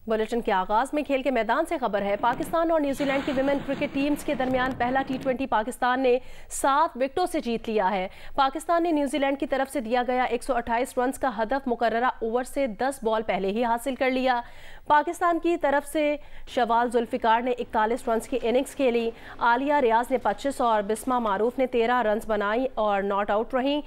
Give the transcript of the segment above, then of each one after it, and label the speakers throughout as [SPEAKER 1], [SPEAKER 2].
[SPEAKER 1] Bulletin के आगाज में खेल के मैदान से खबर है। पाकिस्तान और न्यूजीलैंड की विमेन क्रिकेट टीम्स के दरमियान पहला T20 पाकिस्तान ने 7 विकेटों से जीत लिया है। पाकिस्तान ने न्यूजीलैंड की तरफ से दिया गया 128 रन का हदफ मुकर्ररा ओवर से 10 बॉल पहले ही हासिल कर लिया। पाकिस्तान की तरफ से शवाल जुल्फिकार ने 41 रन की इनिंग्स खेली। आलिया रियाज ने 25 और बिस्मा मारूफ ने 13 रन बनाई और नॉट आउट रहीं।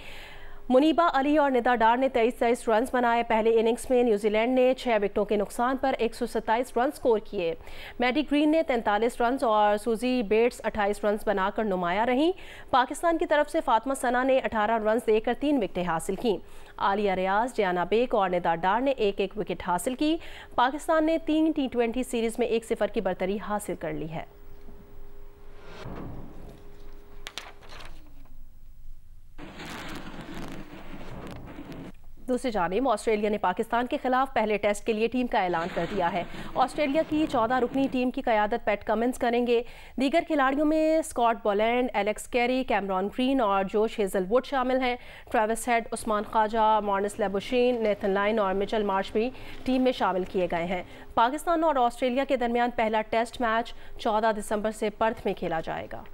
[SPEAKER 1] मुनीबा अली और निदा डार ने 23 रन बनाए। पहले इनिंग्स में न्यूजीलैंड ने 6 विकेटों के नुकसान पर 127 रन स्कोर किए। मैडी ग्रीन ने 43 रन और सूजी बेट्स 28 रन बनाकर नुमाया रहीं। पाकिस्तान की तरफ से फातिमा सना ने 18 रन देकर 3 विकेटें हासिल की। आलिया रियाज, जियाना बेग और निदा डार ने एक एक विकेट हासिल की। पाकिस्तान ने 3 T20 सीरीज में 1-0 की बरतरी हासिल कर ली है। दूसरी जानिब ऑस्ट्रेलिया ने पाकिस्तान के खिलाफ पहले टेस्ट के लिए टीम का ऐलान कर दिया है। ऑस्ट्रेलिया की 14 रुकनी टीम की क़यादत पैट कमिंस करेंगे। दीगर खिलाड़ियों में Scott Boland, Alex Carey, Cameron Green और जोश हेजलवुड शामिल हैं। Travis Head, Usman Khawaja, Marnus Labuschagne, Nathan Lyon और मिचेल मार्श भी टीम में शामिल किए गए हैं। पाकिस्तान और ऑस्ट्रेलिया के दरमियान पहला टेस्ट मैच 14 दिसंबर से पर्थ में खेला जाएगा।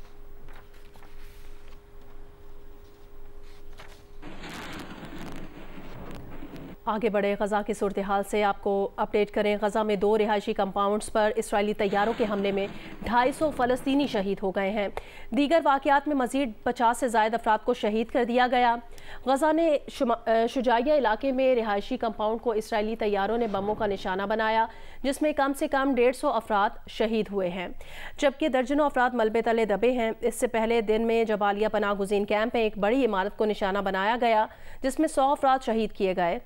[SPEAKER 1] आगे बढ़े गजा की सूरत हाल से आपको अपडेट करें। गजा में 2 रिहायशी कंपाउंड्स पर इसराइली तैयारों के हमले में 250 फ़लस्तीनी शहीद हो गए हैं। दीगर वाक़यात में मज़ीद 50 से ज़ायद अफराद को शहीद कर दिया गया। गजा ने शुजाइया इलाके में रिहायशी कंपाउंड को इसराइली तैयारों ने बमों का निशाना बनाया, जिसमें कम से कम 150 अफराद शहीद हुए हैं, जबकि दर्जनों अफराद मलबे तले दबे हैं। इससे पहले दिन में जबालिया पनाह गुज़ीन कैंप में एक बड़ी इमारत को निशाना बनाया गया, जिसमें 100 अफराद शहीद किए गए।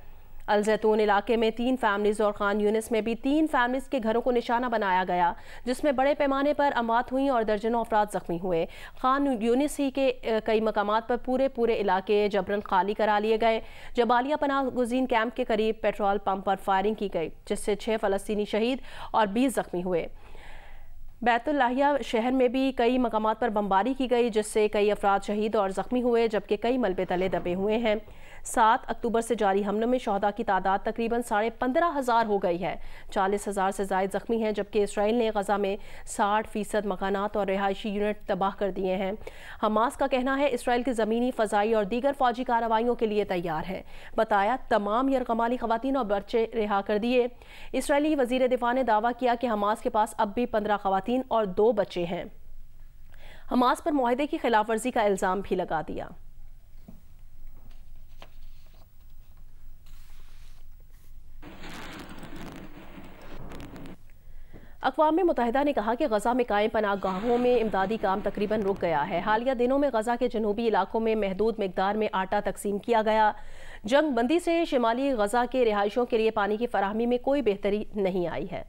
[SPEAKER 1] अल-जैतून इलाके में 3 फैमिलीज़ और खान यूनिस में भी 3 फैमिलीज़ के घरों को निशाना बनाया गया, जिसमें बड़े पैमाने पर अमवात हुई और दर्जनों अफराद जख्मी हुए। खान यूनिस ही के कई मकामात पर पूरे इलाके जबरन खाली करा लिए गए। जबालिया पनाह गुज़ीन कैंप के करीब पेट्रोल पंप पर फायरिंग की गई, जिससे 6 फ़लस्तीनी शहीद और 20 जख्मी हुए। बैतुल लाहिया शहर में भी कई मकामात पर बमबारी की गई, जिससे कई अफराद शहीद और ज़ख्मी हुए, जबकि कई मलबे तले दबे हुए हैं। 7 अक्टूबर से जारी हमलों में शहदा की तादाद तकरीबन 15,500 हो गई है। 40,000 से ज़ायद ज़ख्मी हैं, जबकि इसराइल ने गजा में 60% मकानात और रिहायशी यूनिट तबाह कर दिए हैं। हमास का कहना है इसराइल की ज़मीनी, फ़ज़ाई और दीगर फ़ौजी कार्रवाइयों के लिए तैयार है। बताया तमाम यरगमाली ख़वातीन और बच्चे रिहा कर दिए। इसराइली वज़ीर दिफ़ा ने दावा किया कि हमास के पास अब भी 15 ख़वातीन और 2 बच्चे हैं। हमास पर मुआहदे की खिलाफ वर्जी का इल्ज़ाम भी लगा दिया। अक़वाम मुत्तहिदा ने कहा कि गजा में कायम पनाह गाहों में इमदादी काम तकरीबन रुक गया है। हालिया दिनों में गजा के जनूबी इलाकों में महदूद मिकदार में आटा तकसीम किया गया। जंग बंदी से शिमाली गजा के रिहायशियों के लिए पानी की फराहमी में कोई बेहतरी नहीं आई है।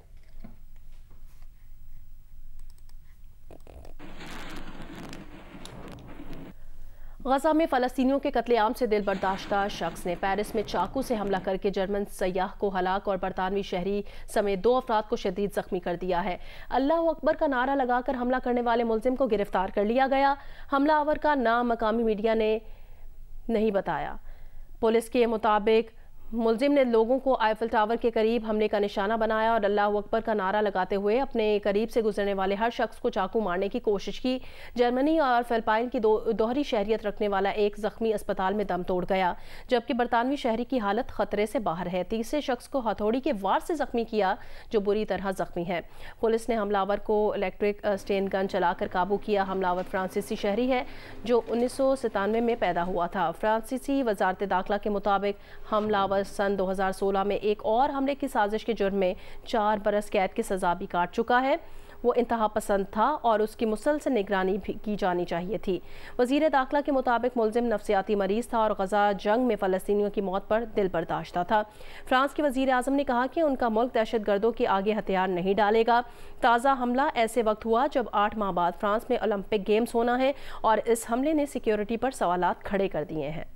[SPEAKER 1] गजा में फ़लस्तीनियों के कत्लेआम से दिल बर्दाश्ता शख्स ने पेरिस में चाकू से हमला करके जर्मन सयाह को हलाक और बरतानवी शहरी समेत 2 अफराद को शदीद जख्मी कर दिया है। अल्लाह अकबर का नारा लगाकर हमला करने वाले मुलजिम को गिरफ्तार कर लिया गया। हमलावर का नाम मकामी मीडिया ने नहीं बताया। पुलिस के मुताबिक मुलजिम ने लोगों को आईफल टावर के करीब हमले का निशाना बनाया और अल्लाह अकबर का नारा लगाते हुए अपने करीब से गुजरने वाले हर शख्स को चाकू मारने की कोशिश की। जर्मनी और फिलिपाइन की दोहरी शहरियत रखने वाला एक जख्मी अस्पताल में दम तोड़ गया, जबकि बरतानवी शहरी की हालत खतरे से बाहर है। तीसरे शख्स को हथौड़ी के वार से जख्मी किया, जो बुरी तरह जख्मी है। पुलिस ने हमलावर को इलेक्ट्रिक स्टेन गन चलाकर काबू किया। हमलावर फ्रांसीसी शहरी है, जो 1997 में पैदा हुआ था। फ्रांसीसी वजारत दाखिला के मुताबिक हमलावर सन 2016 में एक और हमले की साजिश के जुर्म में 4 बरस कैद की सजा भी काट चुका है। वो इंतहा पसंद था और उसकी मुसलसल निगरानी भी की जानी चाहिए थी। वज़ीर दाखिला के मुताबिक मुलजिम नफ्सियाती मरीज था और गजा जंग में फ़लस्तीनियों की मौत पर दिल बर्दाश्ता था। फ्रांस के वज़ीर आज़म ने कहा कि उनका मुल्क दहशत गर्दों के आगे हथियार नहीं डालेगा। ताज़ा हमला ऐसे वक्त हुआ जब 8 माह बाद फ्रांस में ओलंपिक गेम्स होना है और इस हमले ने सिक्योरिटी पर सवालात खड़े कर दिए हैं।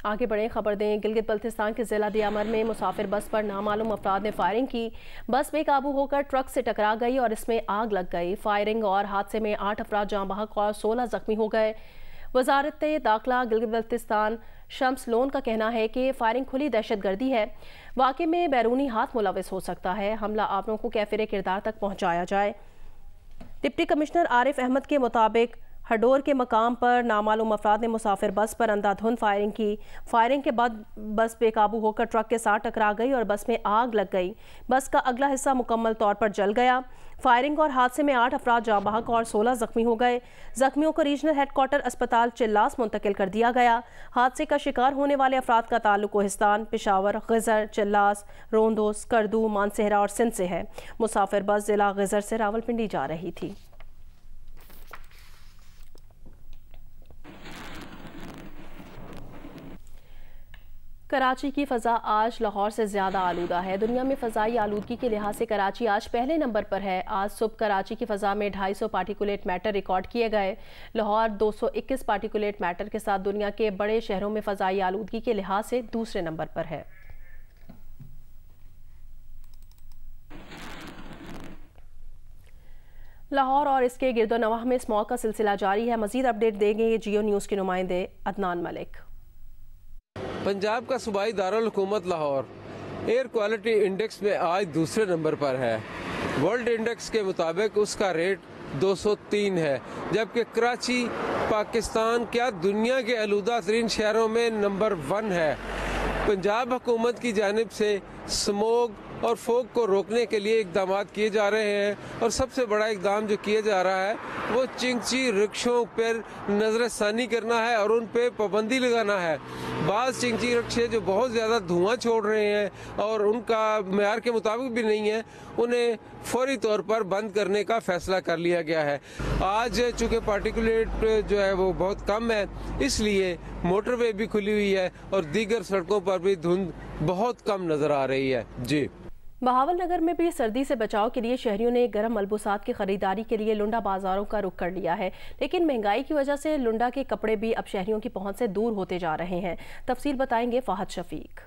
[SPEAKER 1] आगे बढ़े खबर दें, गिलगित बल्तिस्तान के जिला दियामर में मुसाफिर बस पर नामालूम अफराद ने फायरिंग की। बस बेकाबू होकर ट्रक से टकरा गई और इसमें आग लग गई। फायरिंग और हादसे में 8 अफराद जाँ बहक और 16 जख्मी हो गए। वजारत दाखिला गिलगित बल्तिस्तान शम्स लोन का कहना है कि फायरिंग खुली दहशतगर्दी है। वाक़े में बैरूनी हाथ मुलविस हो सकता है। हमला आवरों को कैफिर किरदार तक पहुँचाया जाए। डिप्टी कमिश्नर आरिफ अहमद के मुताबिक हडोर के मकाम पर नामालूम अफराद ने मुसाफिर बस पर अंधाधुंध फायरिंग की। फायरिंग के बाद बस बेकाबू होकर ट्रक के साथ टकरा गई और बस में आग लग गई। बस का अगला हिस्सा मुकम्मल तौर पर जल गया। फायरिंग और हादसे में 8 अफराद जाँ बहक और 16 जख्मी हो गए। जख्मियों को रीजनल हेडक्वार्टर अस्पताल चिल्लास मुंतकिल कर दिया गया। हादसे का शिकार होने वाले अफराद का ताल्लुक कोहिस्तान, पेशावर, गिजर, चिल्लास, रोंदो, स्कर्दू, मानसेहरा और सिंध से है। मुसाफिर बस जिला गिजर से रावलपिंडी जा रही थी। कराची की फ़ज़ा आज लाहौर से ज़्यादा आलूदा है। दुनिया में फ़ज़ाई आलूदगी के लिहाज से कराची आज पहले नंबर पर है। आज सुबह कराची की फ़ज़ा में 250 पार्टिकुलेट मैटर रिकॉर्ड किए गए। लाहौर 221 पार्टिकुलेट मैटर के साथ दुनिया के बड़े शहरों में फ़ज़ाई आलूदगी के लिहाज से दूसरे नंबर पर है। लाहौर और इसके गिरदोनवाह में स्मॉग का सिलसिला जारी है। मज़ीद अपडेट देंगे जियो न्यूज़ के नुमाइंदे अदनान मलिक।
[SPEAKER 2] पंजाब का सूबाई दारुल हुकूमत लाहौर एयर क्वालिटी इंडेक्स में आज दूसरे नंबर पर है। वर्ल्ड इंडेक्स के मुताबिक उसका रेट 203 है, जबकि कराची पाकिस्तान क्या दुनिया के आलूदा तरीन शहरों में नंबर 1 है। पंजाब हुकूमत की जानिब से स्मोग और फोग को रोकने के लिए इकदाम किए जा रहे हैं और सबसे बड़ा इकदाम जो किया जा रहा है वो चिंगची रिक्शों पर नजरसानी करना है और उन पर पाबंदी लगाना है। बाज़ चिंगची रिक्शे जो बहुत ज़्यादा धुआं छोड़ रहे हैं और उनका मेयार के मुताबिक भी नहीं है, उन्हें फौरी तौर पर बंद करने का फैसला कर लिया गया है। आज चूँकि पार्टिकुलेट जो है वो बहुत कम है, इसलिए मोटरवे भी खुली हुई है और दीगर सड़कों पर भी धुंध बहुत कम नज़र आ रही है। जी,
[SPEAKER 1] बहावल नगर में भी सर्दी से बचाव के लिए शहरियों ने गर्म मलबूसात की खरीदारी के लिए लुंडा बाजारों का रुख कर लिया है, लेकिन महंगाई की वजह से लुंडा के कपड़े भी अब शहरियों की पहुंच से दूर होते जा रहे हैं। तफसील बताएंगे फाहद शफीक।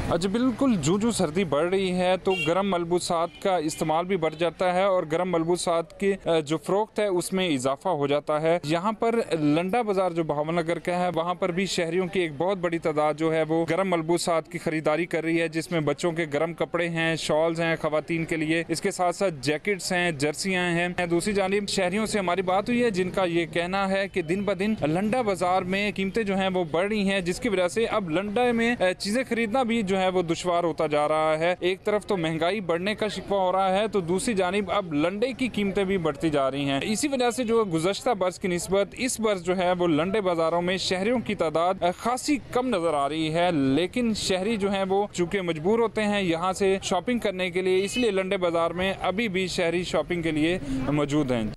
[SPEAKER 3] अच्छा, बिल्कुल जूं सर्दी बढ़ रही है तो गर्म मलबूसात का इस्तेमाल भी बढ़ जाता है और गर्म मलबूसात की जो फरोख्त है उसमें इजाफा हो जाता है। यहाँ पर लंडा बाजार जो बहावल नगर का है वहाँ पर भी शहरियों की एक बहुत बड़ी तादाद जो है वो गर्म मलबूसात की खरीदारी कर रही है, जिसमें बच्चों के गर्म कपड़े हैं, शॉल्स हैं खवातीन के लिए, इसके साथ साथ जैकेट्स हैं, जर्सियाँ हैं। दूसरी जानिब शहरियों से हमारी बात हुई है जिनका ये कहना है कि दिन ब दिन लंडा बाजार में कीमतें जो हैं वो बढ़ रही हैं, जिसकी वजह से अब लंडा में चीज़ें खरीदना भी जो है वो दुश्वार होता जा रहा है। एक तरफ तो महंगाई बढ़ने का शिकवा हो रहा है तो दूसरी जानिब अब लंडे की कीमतें भी बढ़ती जा रही हैं। इसी वजह से जो गुज़श्ता बरस की निस्बत इस बरस जो है वो लंडे बाजारों में शहरियों की तादाद खासी कम नजर आ रही है, लेकिन शहरी जो है वो चूंकि मजबूर होते हैं यहाँ से शॉपिंग करने के लिए, इसलिए लंडे बाजार में अभी भी शहरी शॉपिंग के लिए मौजूद हैं।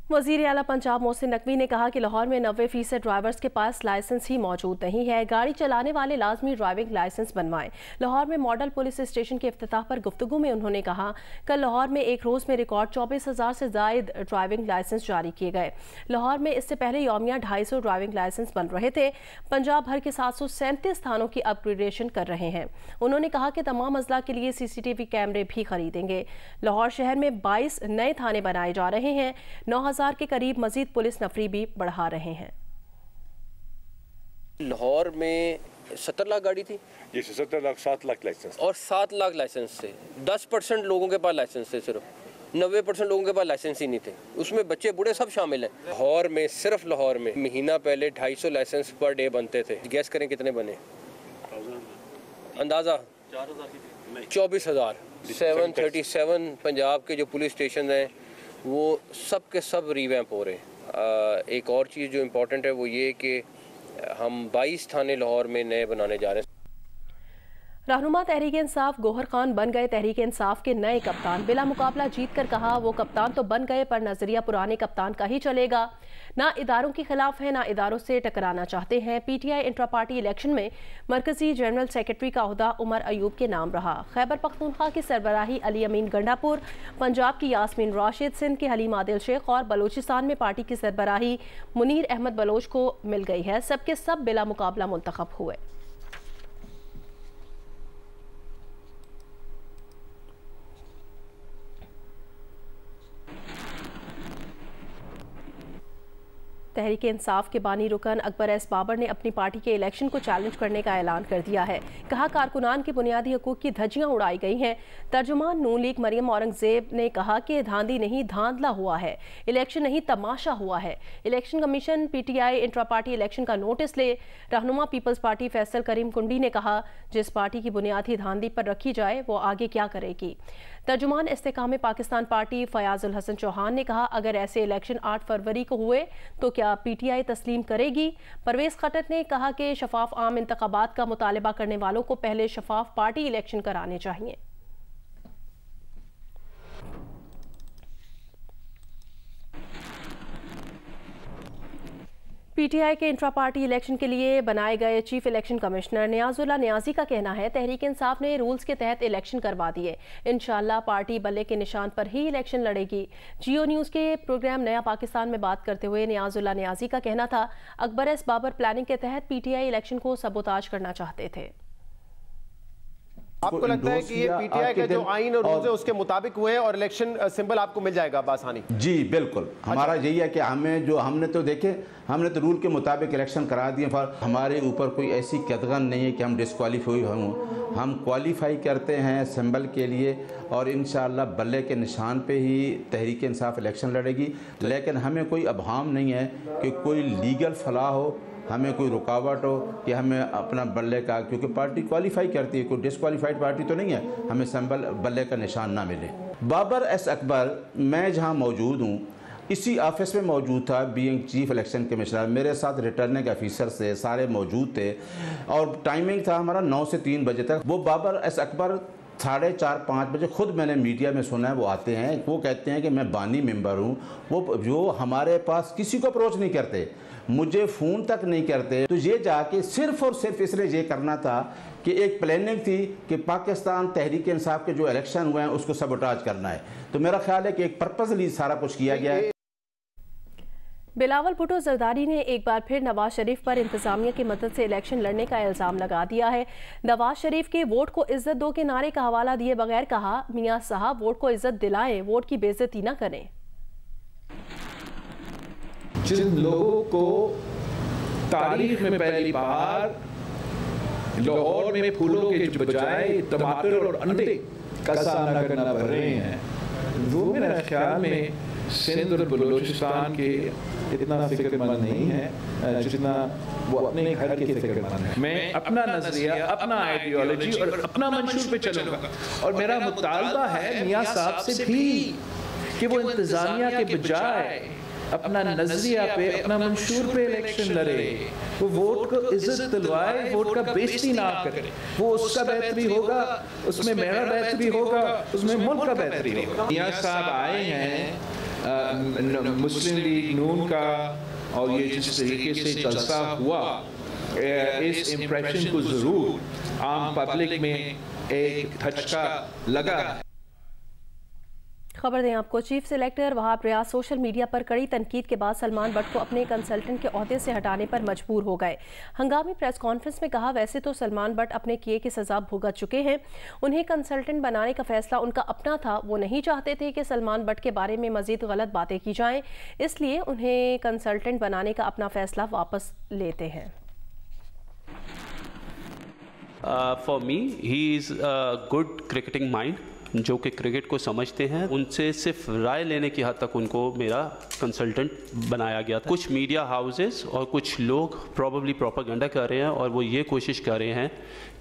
[SPEAKER 1] वज़ीर आला पंजाब मोहसिन नकवी ने कहा कि लाहौर में 90% ड्राइवर्स के पास लाइसेंस ही मौजूद नहीं है। गाड़ी चलाने वाले लाजमी ड्राइविंग लाइसेंस बनवाएं। लाहौर में मॉडल पुलिस स्टेशन के इफ्तिताह पर गुफ्तगू में उन्होंने कहा, कल लाहौर में एक रोज़ में रिकॉर्ड 24,000 से ज़ायद ड्राइविंग लाइसेंस जारी किए गए। लाहौर में इससे पहले यौमिया 250 ड्राइविंग लाइसेंस बन रहे थे। पंजाब भर के 737 थानों की अपग्रेडेशन कर रहे हैं। उन्होंने कहा कि तमाम अजला के लिए CCTV कैमरे भी खरीदेंगे। लाहौर शहर में 22 नए थाने बनाए जा रहे हैं। 9,000 के करीब मजीद पुलिस नफरी भी बढ़ा रहे हैं।
[SPEAKER 4] लाहौर में 70 लाख गाड़ी थी,
[SPEAKER 5] जी 70 लाख 7 लाख लाइसेंस
[SPEAKER 4] और 7 लाख लाइसेंस थे। 10% लोगों के पास लाइसेंस थे, सिर्फ 90% लोगों के पास लाइसेंस ही नहीं थे। उसमें बच्चे बूढ़े सब शामिल हैं। लाहौर में, सिर्फ लाहौर में महीना पहले 250 लाइसेंस पर डे बनते थे। गैस करें कितने बने? अंदाज़ा 24,000। 737 पंजाब के जो पुलिस स्टेशन हैं वो सब के सब रीवैम्प हो रहे हैं। एक और चीज़ जो इम्पोर्टेंट है वो ये कि हम 22 थाने लाहौर में नए बनाने जा रहे हैं।
[SPEAKER 1] रहनुमा तहरीक इंसाफ गौहर खान बन गए तहरीक इंसाफ के नए कप्तान। बिला मुकाबला जीत कर कहा, वो कप्तान तो बन गए पर नजरिया पुराने कप्तान का ही चलेगा। ना इदारों के खिलाफ है, ना इदारों से टकराना चाहते हैं। PTI इंट्रा पार्टी इलेक्शन में मरकजी जनरल सेक्रेटरी का ओहदा उमर अयूब के नाम रहा। खैबर पख्तूनख्वा की सरबराही अली अमीन गंडापुर, पंजाब की यास्मीन राशिद, सिंध के हलीम आदिल शेख और बलूचिस्तान में पार्टी की सरबराही मुनीर अहमद बलोच को मिल गई है। सबके सब बिला मुकाबला मुंतखब हुए। तहरीक इंसाफ के बानी रुकन अकबर एस बाबर ने अपनी पार्टी के इलेक्शन को चैलेंज करने का ऐलान कर दिया है। कहा, कारकुनान के बुनियादी हकूक की धज्जियां उड़ाई गई हैं। तर्जुमान नून लीग मरियम औरंगजेब ने कहा कि धांधली नहीं धांधला हुआ है, इलेक्शन नहीं तमाशा हुआ है। Election commission PTI intra party election का नोटिस ले। रहनुमा पीपल्स पार्टी फैसल करीम कुंडी ने कहा, जिस पार्टी की बुनियादी धांधली पर रखी जाए वो आगे क्या करेगी। तर्जुमान इस्तेकाम पाकिस्तान पार्टी फयाजुल हसन चौहान ने कहा, अगर ऐसे इलेक्शन 8 फरवरी को हुए तो क्या PTI तस्लीम करेगी। परवेज खट्टर ने कहा कि शफाफ आम इंतखाबात का मुतालबा करने वालों को पहले शफाफ पार्टी इलेक्शन कराने चाहिए। PTI के इंट्रा पार्टी इलेक्शन के लिए बनाए गए चीफ इलेक्शन कमिश्नर नियाजुल्लाह नियाजी का कहना है, तहरीक इंसाफ ने रूल्स के तहत इलेक्शन करवा दिए। इंशाअल्लाह पार्टी बल्ले के निशान पर ही इलेक्शन लड़ेगी। जियो न्यूज़ के प्रोग्राम नया पाकिस्तान में बात करते हुए नियाजुल्लाह नियाजी का कहना था, अकबर एस बाबर प्लानिंग के तहत PTI इलेक्शन को सबोताज करना चाहते थे।
[SPEAKER 6] आपको लगता है कि ये PTI का जो आइन और रूल्स है उसके मुताबिक हुए और इलेक्शन सिंबल आपको मिल जाएगा बासानी? जी
[SPEAKER 7] बिल्कुल, हमारा यही है कि हमने तो देखे, हमने तो रूल के मुताबिक इलेक्शन करा दिए। पर हमारे ऊपर कोई ऐसी कदगन नहीं है कि हम डिस्क्वालीफाई हों। हम क्वालिफाई करते हैं सिंबल के लिए और इंशाअल्लाह बल्ले के निशान पे ही तहरीक इंसाफ इलेक्शन लड़ेगी। लेकिन हमें कोई अभाम नहीं है कि कोई लीगल फलाह हो, हमें कोई रुकावट हो कि हमें अपना बल्ले का, क्योंकि पार्टी क्वालिफाई करती है, कोई डिस्क्वालीफाइड पार्टी तो नहीं है, हमें सिंबल बल्ले का निशान ना मिले। बाबर एस अकबर, मैं जहां मौजूद हूं इसी ऑफिस में मौजूद था, बीइंग चीफ इलेक्शन कमिश्नर। मेरे साथ रिटर्निंग ऑफिसर से सारे मौजूद थे और टाइमिंग था हमारा 9 से 3 बजे तक। वो बाबर एस अकबर 4:30-5 बजे, खुद मैंने मीडिया में सुना है, वो आते हैं, वो कहते हैं कि मैं बानी मेंबर हूँ। वो जो हमारे पास किसी को अप्रोच नहीं करते, मुझे फ़ोन तक नहीं करते। तो ये जाके सिर्फ और सिर्फ इसलिए ये करना था कि एक प्लानिंग थी कि पाकिस्तान तहरीक इंसाफ के जो इलेक्शन हुए हैं उसको सबोटाज करना है। तो मेरा ख्याल है कि एक पर्पसली सारा कुछ किया गया है।
[SPEAKER 1] बिलावल भुट्टो जरदारी ने एक बार फिर नवाज शरीफ पर इंतजामिया की मदद से इलेक्शन लड़ने का इल्ज़ाम लगा दिया है। नवाज शरीफ के वोट को इज्जत दो के नारे का हवाला दिए बगैर कहा, मियां साहब वोट को इज्जत दिलाएं, वोट की बेइज्जती न करें।
[SPEAKER 8] जिन लोगों को तारीख में पहली बार लाहौर में फूलों के बजाय टमाटर और अंडे का सामना करना पड़ रहे हैं, वो मेरे ख्याल में सिंध और बलूचिस्तान के इतना फिक्रमंद नहीं है जितना वो अपने घर के फिक्रमंद है। मैं अपना नजरिया, अपना आइडियोलॉजी और अपना मंशूर पे चलूंगा और मेरा मुतालबा है मियां साहब से भी कि वो इंतजामिया के बजाय अपना नजरिया पे, अपना मंशूर पे इलेक्शन लड़े, वो वोट को इज्जत दिलवाए, वोट का बेइज्जती ना करे। वो उसका बेहतरी होगा, उसमें मेरा बेहतरी होगा, उसमें मुल्क का बेहतरी होगा। मियां साहब आए हैं मुस्लिम लीग नून का और ये जिस तरीके से जलसा हुआ, इस इम्प्रेशन को जरूर आम पब्लिक में एक धचका लगा।
[SPEAKER 1] खबर दें आपको, chief selector Wahab Riaz social media पर कड़ी तनकीद के बाद सलमान बट को अपने कंसल्टेंट के ओहदे से हटाने पर मजबूर हो गए। हंगामी प्रेस कॉन्फ्रेंस में कहा, वैसे तो सलमान बट अपने किए की सजा भुगत चुके हैं, उन्हें कंसल्टेंट बनाने का फैसला उनका अपना था, वो नहीं चाहते थे कि सलमान बट के बारे में मजीद गलत बातें की जाएं, इसलिए उन्हें कंसल्टेंट बनाने का अपना फैसला वापस लेते हैं।
[SPEAKER 9] For me, he is a good cricketing mind. जो कि क्रिकेट को समझते हैं, उनसे सिर्फ राय लेने की हद तक उनको मेरा कंसल्टेंट बनाया गया था। कुछ मीडिया हाउसेस और कुछ लोग प्रॉबली प्रोपेगेंडा कर रहे हैं और वो ये कोशिश कर रहे हैं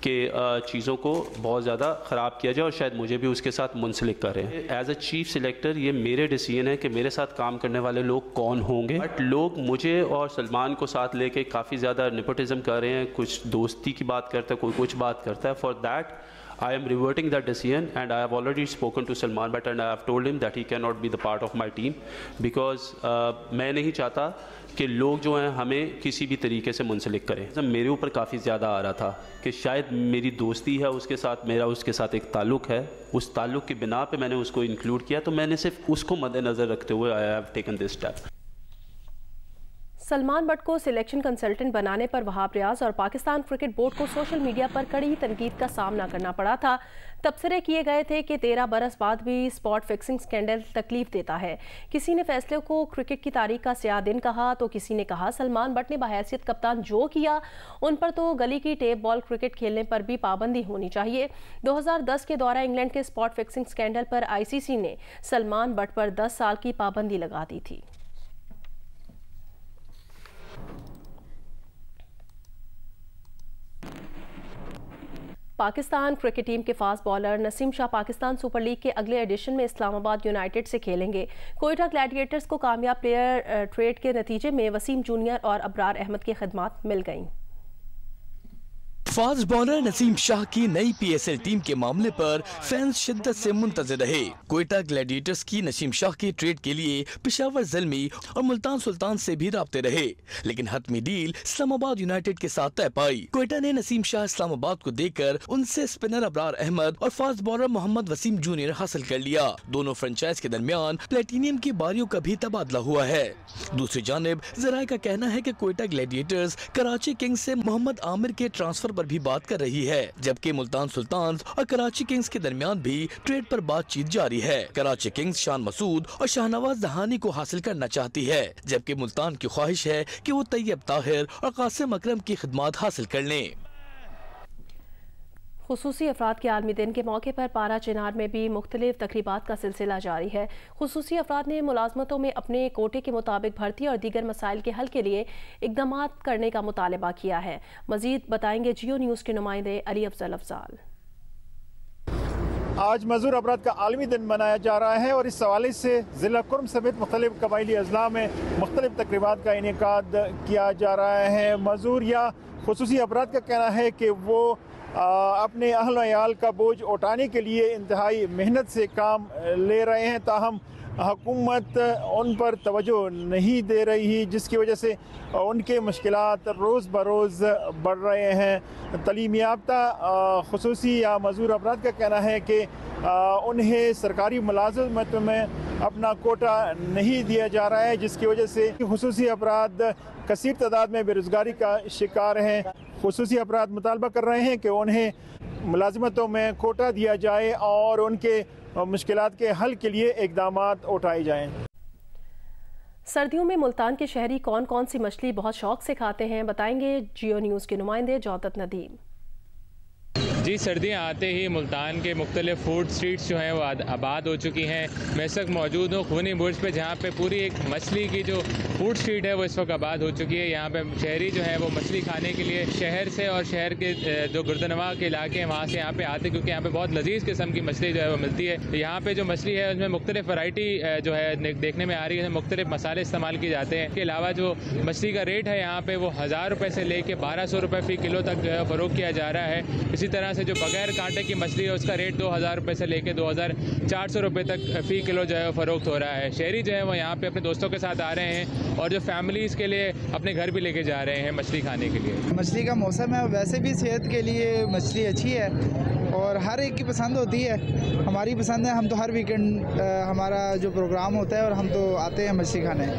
[SPEAKER 9] कि चीज़ों को बहुत ज़्यादा ख़राब किया जाए और शायद मुझे भी उसके साथ मुंसलिक कर रहे हैं। एज अ चीफ सिलेक्टर ये मेरे डिसीजन है कि मेरे साथ काम करने वाले लोग कौन होंगे, बट लोग मुझे और सलमान को साथ लेके काफ़ी ज़्यादा नेपोटिज्म कर रहे हैं। कुछ दोस्ती की बात करता है, कोई कुछ बात करता है। For that I am reverting that decision and I have already spoken to Salman Bhatt and I have told him that he cannot be the part of my team because मैं नहीं चाहता कि लोग जो हैं हमें किसी भी तरीके से मुंसलिक करें। तो मेरे ऊपर काफ़ी ज़्यादा आ रहा था कि शायद मेरी दोस्ती है उसके साथ, मेरा उसके साथ एक ताल्लुक़ है, उस ताल्लुक़ की बिना पे मैंने उसको इंक्लूड किया, तो मैंने सिर्फ उसको मद्देनज़र रखते हुए I have taken this step.
[SPEAKER 1] Salman but को सिलेक्शन कंसल्टेंट बनाने पर वहाब रियाज और पाकिस्तान क्रिकेट बोर्ड को सोशल मीडिया पर कड़ी तनकीद का सामना करना पड़ा था। तबसरे किए गए थे कि 13 बरस बाद भी स्पॉट फिक्सिंग स्कैंडल तकलीफ देता है। किसी ने फैसले को क्रिकेट की तारीख का स्याह दिन कहा तो किसी ने कहा सलमान बट ने बहैसियत कप्तान जो किया उन पर तो गली की टेप बॉल क्रिकेट खेलने पर भी पाबंदी होनी चाहिए। 2010 के दौरान इंग्लैंड के स्पॉट फिक्सिंग स्कैंडल पर ICC ने सलमान बट पर 10 साल की पाबंदी लगा दी थी। पाकिस्तान क्रिकेट टीम के fast bowler Naseem Shah Pakistan super league के अगले एडिशन में इस्लामाबाद यूनाइटेड से खेलेंगे। कोयटा ग्लैडिएटर्स को कामयाब प्लेयर ट्रेड के नतीजे में वसीम जूनियर और अबरार अहमद की खिदमात मिल गईं।
[SPEAKER 10] फास्ट बॉलर नसीम शाह की नई PSL टीम के मामले पर फैंस शिद्दत से मुंतज़िर रहे। कोयटा ग्लैडिएटर्स की नसीम शाह की ट्रेड के लिए पेशावर ज़ल्मी और मुल्तान सुल्तान से भी राब्ते रहे, लेकिन हतमी डील इस्लामाबाद यूनाइटेड के साथ तय पाई। कोयटा ने नसीम शाह इस्लामाबाद को देकर उनसे स्पिनर अबरार अहमद और fast bowler Mohammad Wasim junior हासिल कर लिया। दोनों फ्रेंचाइज के दरमियान प्लेटिनियम की बारियों का भी तबादला हुआ है। दूसरी जानिब जराये का कहना है कि कोयटा ग्लैडिएटर्स कराची किंग्स से मोहम्मद आमिर के ट्रांसफर पर भी बात कर रही है, जबकि मुल्तान सुल्तान और कराची किंग्स के दरमियान भी ट्रेड पर बातचीत जारी है। कराची किंग्स शान मसूद और शाहनवाज दहानी को हासिल करना चाहती है, जबकि मुल्तान की ख्वाहिश है कि वो तैयब ताहिर और कासिम अकरम की खिदमात हासिल कर लें।
[SPEAKER 1] खुसूसी अफराद के आलमी दिन के मौके पर पारा चिनार में भी मुख्तलिफ तकरीबात का सिलसिला जारी है। खुसूसी अफराद ने मुलाजमतों में अपने कोटे के मुताबिक भर्ती और दीगर मसाइल के हल के लिए इक़दाम करने का मुतालबा किया है। मजीद बताएंगे जियो न्यूज़ के नुमाइंदे अली अफजल अफजाल।
[SPEAKER 11] आज मजदूर अफराद का आलमी दिन मनाया जा रहा है और इस हवाले से ज़िला कुर्म समेत मुख्तलिफ कबायली अजला में मुख्तलिफ तकरीबात का इनेकाद किया जा रहा है। मजदूर या खुसूसी अफराद का कहना है कि वो अपने अहल अयाल का बोझ उठाने के लिए इंतहाई मेहनत से काम ले रहे हैं, ताहम हुकूमत उन पर तवज्जो नहीं दे रही, जिसकी वजह से उनके मुश्किलात रोज़ बरोज़ बढ़ रहे हैं। तलीम याफ्ता खुसूसी या मजदूर अफराद का कहना है कि उन्हें सरकारी मुलाज़मत में अपना कोटा नहीं दिया जा रहा है, जिसकी वजह से खुसूसी अफराद कसीर तादाद में बेरोज़गारी का शिकार हैं। खुसूसी अफराद मुतालबा कर रहे हैं कि उन्हें मुलाज़मतों में कोटा दिया जाए और उनके मुश्किलात के हल के लिए इक़दामात उठाए जाएं।
[SPEAKER 1] सर्दियों में मुल्तान के शहरी कौन कौन सी मछली बहुत शौक से खाते हैं, बताएंगे जियो न्यूज़ के नुमाइंदे जौदत नदीम।
[SPEAKER 12] जी, सर्दियाँ आते ही मुल्तान के मुख्तलिफ फूड स्ट्रीट्स जो हैं वो आबाद हो चुकी हैं। मैं इस वक्त मौजूद हूँ खूनी बुर्ज पे, जहाँ पे पूरी एक मछली की जो फूड स्ट्रीट है वो इस वक्त आबाद हो चुकी है। यहाँ पे शहरी जो है वो मछली खाने के लिए शहर से और शहर के जो गुर्दनवा के इलाके हैं वहाँ से यहाँ पे आते, क्योंकि यहाँ पे बहुत लजीज किस्म की मछली जो है वो मिलती है। तो यहाँ पे जो मछली है उसमें मुख्तलिफ वैरायटी जो है देखने में आ रही है, मुख्तलिफ मसाले इस्तेमाल किए जाते हैं। इसके अलावा जो मछली का रेट है यहाँ पे वो 1000 रुपये से लेके 1200 रुपये फ़ी किलो तक जो है फ़रोख्त किया जा रहा है। इसी तरह से जो बगैर कांटे की मछली है उसका रेट 2000 रुपये से लेके 2400 रुपये तक फ़ी किलो जो है फ़रोख्त हो रहा है। शहरी जो है वो यहाँ पे अपने दोस्तों के साथ आ रहे हैं और जो फैमिलीज़ के लिए अपने घर भी लेके जा रहे हैं मछली खाने के लिए।
[SPEAKER 13] मछली का मौसम है, वैसे भी सेहत के लिए मछली अच्छी है और हर एक की पसंद होती है। हमारी पसंद है, हम तो हर वीकेंड हमारा जो प्रोग्राम होता है और हम तो आते हैं मछली खाने।